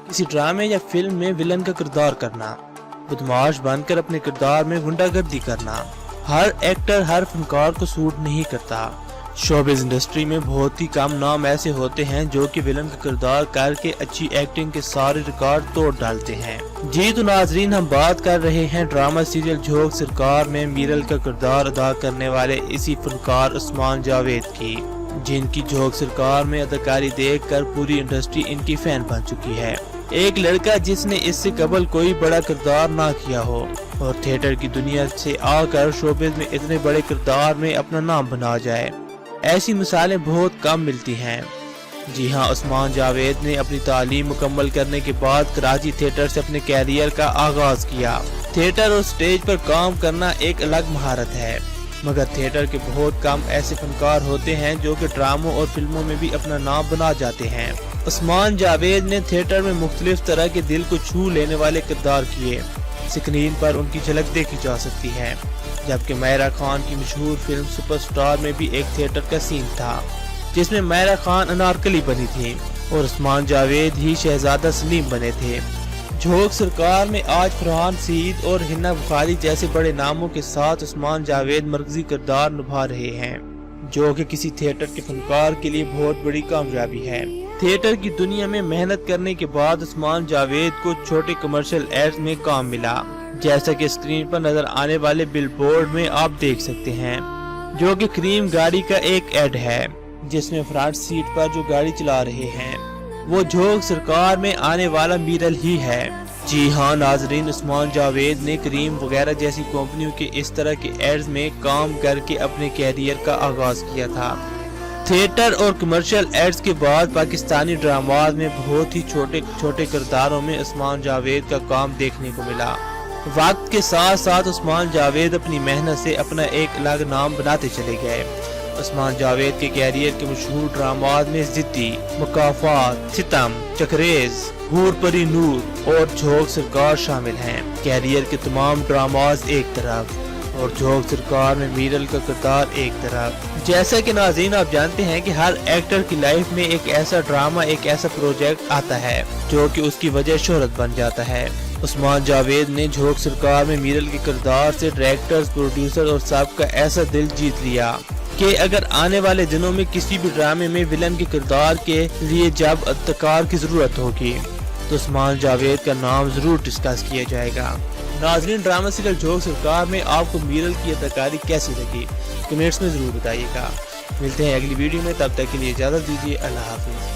किसी ड्रामे या फिल्म में विलन का किरदार करना, बदमाश बनकर अपने किरदार में गुंडागर्दी करना, हर एक्टर हर फनकार को सूट नहीं करता। शोबिज़ इंडस्ट्री में बहुत ही कम नाम ऐसे होते हैं जो कि विलन का किरदार करके अच्छी एक्टिंग के सारे रिकॉर्ड तोड़ डालते हैं। जी तो नाजरीन, हम बात कर रहे हैं ड्रामा सीरियल झोंक सरकार में मीरल का किरदार अदा करने वाले इसी फनकार उस्मान जावेद की, जिनकी झोंक सरकार में अदाकारी देखकर पूरी इंडस्ट्री इनकी फैन बन चुकी है। एक लड़का जिसने इससे कबल कोई बड़ा किरदार ना किया हो और थिएटर की दुनिया से आकर शोबिज़ में इतने बड़े किरदार में अपना नाम बना जाए, ऐसी मिसालें बहुत कम मिलती हैं। जी हाँ, उस्मान जावेद ने अपनी तालीम मुकम्मल करने के बाद कराची थिएटर से अपने कैरियर का आगाज किया। थिएटर और स्टेज पर काम करना एक अलग महारत है, मगर थिएटर के बहुत कम ऐसे फनकार होते हैं जो कि ड्रामों और फिल्मों में भी अपना नाम बना जाते हैं। उस्मान जावेद ने थिएटर में मुख्तलिफ तरह के दिल को छू लेने वाले किरदार किए। स्क्रीन पर उनकी झलक देखी जा सकती है, जबकि मायरा खान की मशहूर फिल्म सुपरस्टार में भी एक थिएटर का सीन था जिसमें मायरा खान अनारकली बनी थी और उस्मान जावेद ही शहजादा सलीम बने थे। झोंक सरकार में आज फरहान सईद और हिना बुखारी जैसे बड़े नामों के साथ उस्मान जावेद मरकजी किरदार निभा रहे हैं, जो कि किसी थिएटर के फनकार के लिए बहुत बड़ी कामयाबी है। थिएटर की दुनिया में मेहनत करने के बाद उस्मान जावेद को छोटे कमर्शियल एड्स में काम मिला, जैसा कि स्क्रीन पर नजर आने वाले बिलबोर्ड में आप देख सकते हैं, जो कि क्रीम गाड़ी का एक एड है जिसमें फ्रंट सीट पर जो गाड़ी चला रहे हैं वो झोंक सरकार में आने वाला मीरल ही है। जी हाँ नाजरीन, उस्मान जावेद ने क्रीम वगैरह जैसी कंपनियों के इस तरह के एड्स में काम करके अपने कैरियर का आगाज किया था। थिएटर और कमर्शियल एड्स के बाद पाकिस्तानी ड्रामाज में बहुत ही छोटे छोटे किरदारों में उस्मान जावेद का काम देखने को मिला। वक्त के साथ साथ उस्मान जावेद अपनी मेहनत से अपना एक अलग नाम बनाते चले गए। उस्मान जावेद के कैरियर के मशहूर ड्रामाज में जिद्दी, मुकाफात, सितम, चकरेज, हूर परी नूर और झोंक सरकार शामिल हैं। कैरियर के तमाम ड्रामाज एक तरफ और झोंक सरकार में मीरल का किरदार एक तरफ। जैसा कि नाज़रीन आप जानते हैं कि हर एक्टर की लाइफ में एक ऐसा ड्रामा, एक ऐसा प्रोजेक्ट आता है जो कि उसकी वजह शोहरत बन जाता है। उस्मान जावेद ने झोंक सरकार में मीरल के किरदार से डायरेक्टर्स, प्रोड्यूसर और सब का ऐसा दिल जीत लिया कि अगर आने वाले दिनों में किसी भी ड्रामे में विलन के किरदार के लिए जब अदाकार की जरूरत होगी तो उस्मान जावेद का नाम जरूर डिस्कस किया जाएगा। नाज़रीन, ड्रामा सीरियल झोंक सरकार में आपको मीरल की अदाकारी कैसी लगी कमेंट्स में जरूर बताइएगा। मिलते हैं अगली वीडियो में, तब तक के लिए इजाजत दीजिए। अल्लाह हाफिज।